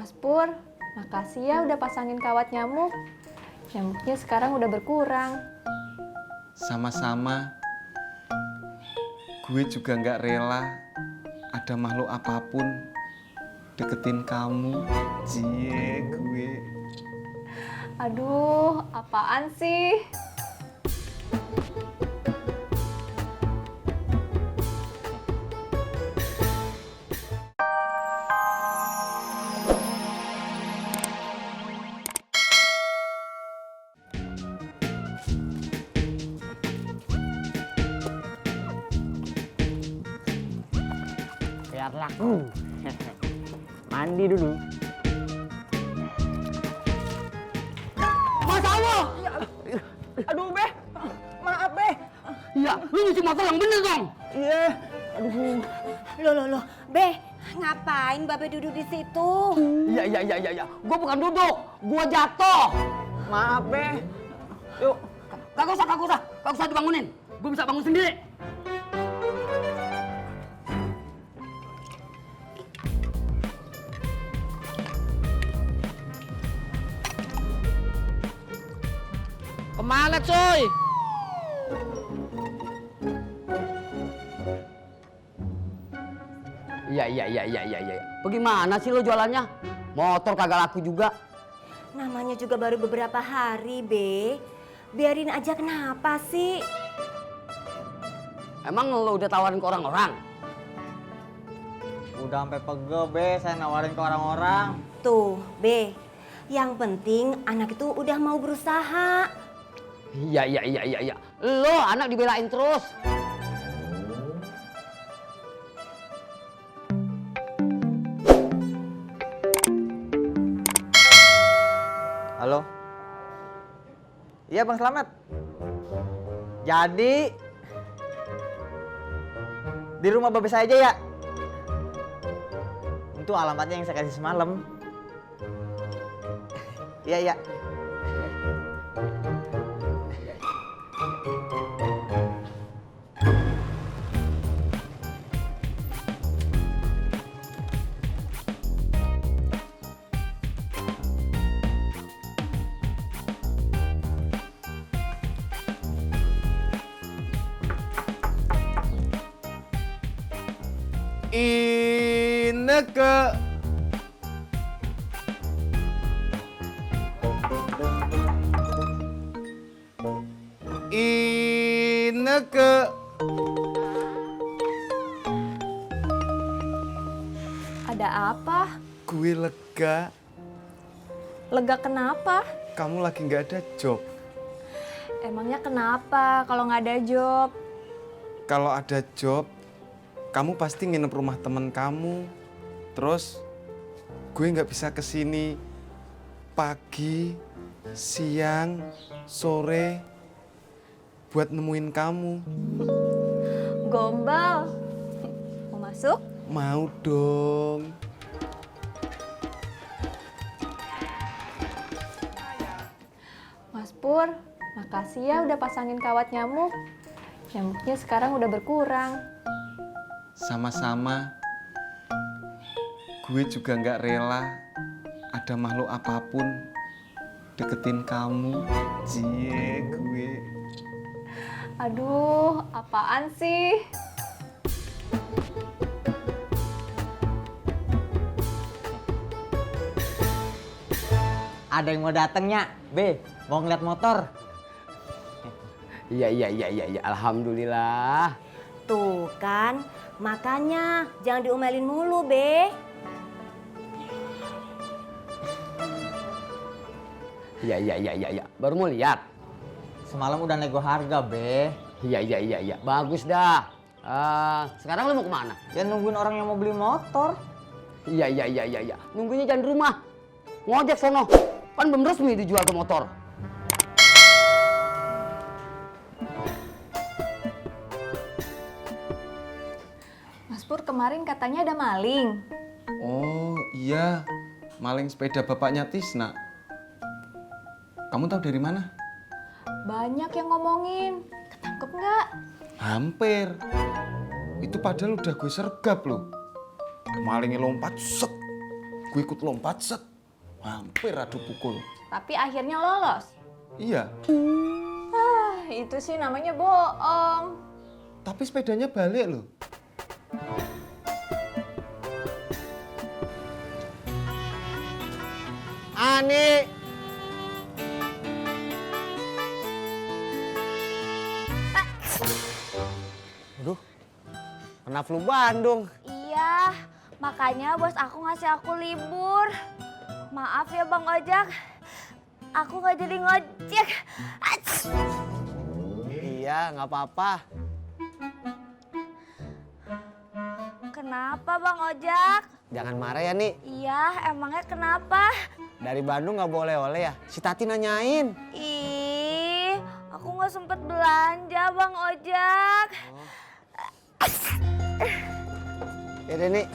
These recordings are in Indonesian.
Mas Pur, makasih ya udah pasangin kawat nyamuk. Nyamuknya sekarang udah berkurang. Sama-sama. Gue juga nggak rela ada makhluk apapun deketin kamu. Cie gue. Aduh, apaan sih? Biar laku. Mandi dulu. Mas Allah! Aduh, Be. Maaf, Be. Iya, lu nyuci motor yang bener dong. Iya. Aduh. Loh, Be, ngapain Babe duduk di situ? Iya. Gua bukan duduk, gua jatuh. Maaf, Be. Yuk. Kagak usah dibangunin. Gua bisa bangun sendiri. Kemana, coy? Iya. Bagaimana sih lo jualannya? Motor kagak laku juga. Namanya juga baru beberapa hari, Be. Biarin aja, kenapa sih? Emang lo udah tawarin ke orang-orang? Udah sampai pegel, Be, saya nawarin ke orang-orang. Tuh, Be. Yang penting anak itu udah mau berusaha. Iya. Lo anak dibelain terus. Halo? Iya, Bang Slamet. Jadi di rumah babe saya aja ya? Itu alamatnya yang saya kasih semalam. Iya. Ineke. Ineke. Ada apa? Gue lega. Lega kenapa? Kamu lagi nggak ada job. Emangnya kenapa kalau nggak ada job? Kalau ada job, kamu pasti nginep rumah temen kamu. Terus gue nggak bisa kesini pagi, siang, sore buat nemuin kamu. Gombal. Mau masuk? Mau dong. Mas Pur, makasih ya udah pasangin kawat nyamuk. Nyamuknya sekarang udah berkurang. Sama-sama. Gue juga nggak rela ada makhluk apapun deketin kamu. Cie gue. Aduh, apaan sih? Ada yang mau datengnya, Be, mau ngeliat motor. Iya. Alhamdulillah. Tuh kan, makanya jangan diomelin mulu, Be. Iya. Baru mau lihat. Semalam udah nego harga, Be. Iya. Bagus dah. Sekarang lu mau kemana? Ya nungguin orang yang mau beli motor. Iya. Nunggunya jangan di rumah. Ngojek sono. Kan belum resmi dijual ke motor. Mas Pur kemarin katanya ada maling. Oh iya, maling sepeda bapaknya Tisna. Kamu tahu dari mana? Banyak yang ngomongin. Ketangkep nggak? Hampir. Itu padahal udah gue sergap loh. Malingnya lompat, set. gue ikut lompat set. Hampir adu pukul. Tapi akhirnya lolos. Iya, Itu sih namanya bohong. tapi sepedanya balik loh. Ani. Aduh, kena flu Bandung. Iya, makanya bos aku ngasih aku libur. Maaf ya Bang Ojak, aku nggak jadi ngojek. Ats! Iya, nggak apa-apa. Kenapa Bang Ojak? Jangan marah ya, Nik. Iya, emangnya kenapa? Dari Bandung nggak boleh oleh ya? Si Tati nanyain. Ih, aku nggak sempet belanja Bang Ojak. Ya deh, Nik.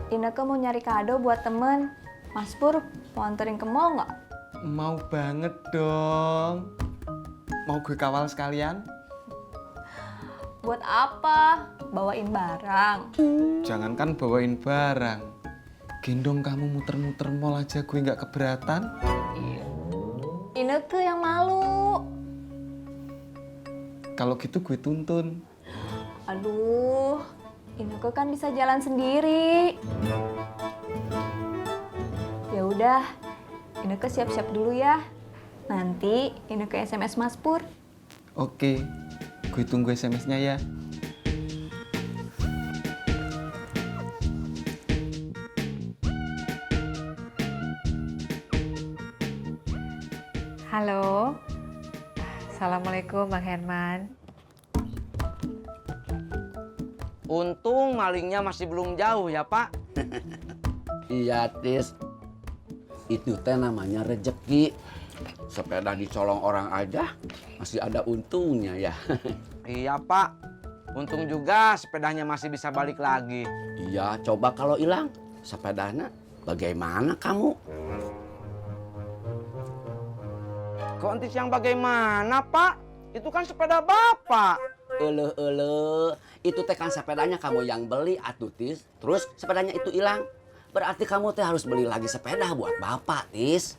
Ineke mau nyari kado buat temen. Mas Pur, mau anterin ke mall nggak? Mau banget dong. Mau gue kawal sekalian? Buat apa? Bawain barang. Jangankan bawain barang. Gendong kamu muter-muter mall aja gue nggak keberatan. Ineke yang malu. Kalau gitu gue tuntun. Aduh, Ineke kan bisa jalan sendiri. Ya udah, Ineke siap-siap dulu ya. Nanti Ineke SMS Mas Pur. Oke, gue tunggu SMS-nya ya. Halo, Assalamualaikum Bang Herman. Untung malingnya masih belum jauh ya, Pak. Iya, Tis. Itu teh namanya rejeki. Sepeda dicolong orang aja masih ada untungnya ya. Iya, Pak. Untung juga sepedanya masih bisa balik lagi. Iya, coba kalau hilang sepedanya bagaimana kamu? Kok entis yang bagaimana, Pak? Itu kan sepeda Bapak. Itu teh kan sepedanya kamu yang beli atuh, Tis. Terus sepedanya itu hilang. Berarti kamu teh harus beli lagi sepeda buat Bapak, Tis.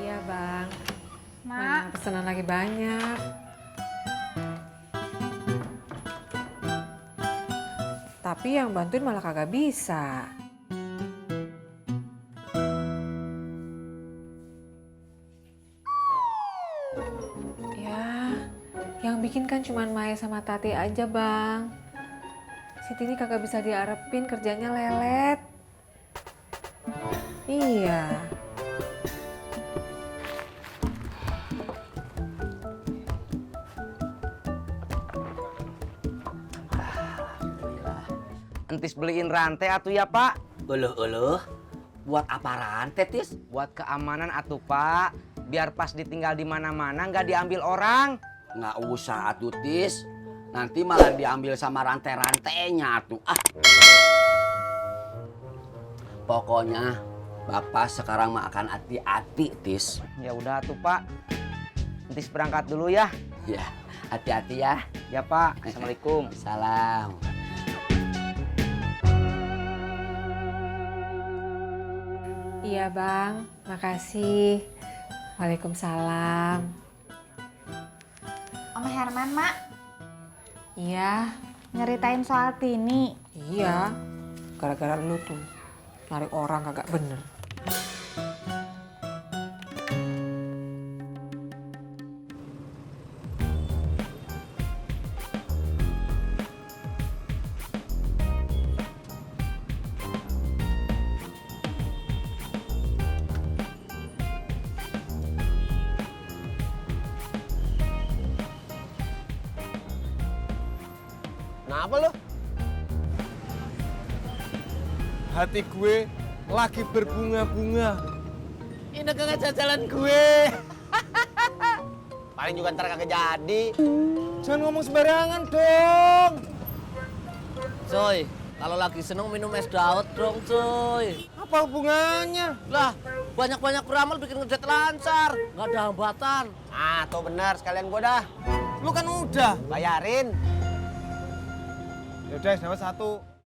Iya Bang, Mak. mana pesanan lagi banyak. Tapi yang bantuin malah kagak bisa. Ya, yang bikin kan cuman Maya sama Tati aja Bang. Si Tini kagak bisa diarepin, kerjanya lelet. Iya. Entis beliin rantai atuh ya, Pak. Buat apa rantai, Tis? Buat keamanan atuh, Pak. Biar pas ditinggal di mana-mana nggak diambil orang. Nggak usah atuh, Tis. Nanti malah diambil sama rantai-rantainya atuh. Pokoknya Bapak sekarang mah akan hati-hati, Tis. Ya udah atuh, Pak. Entis berangkat dulu ya. Ya, hati-hati ya. Ya, Pak. Assalamualaikum. Salam. Iya Bang, makasih. Waalaikumsalam. Om Herman, Mak, Iya, nyeritain soal Tini. iya. Gara-gara lu tuh narik orang kagak bener. Kenapa lu? Hati gue lagi berbunga-bunga. Ini kagak jalan gue. Paling juga ntar kagak jadi. Jangan ngomong sembarangan dong. Soy, Kalau lagi seneng minum es dawet dong, cuy. Apa hubungannya? Lah, banyak-banyak beramal bikin ngedet lancar. Nggak ada hambatan. Ah, tuh benar, sekalian gua dah. Lu kan udah bayarin. Ya udah, dapat 1.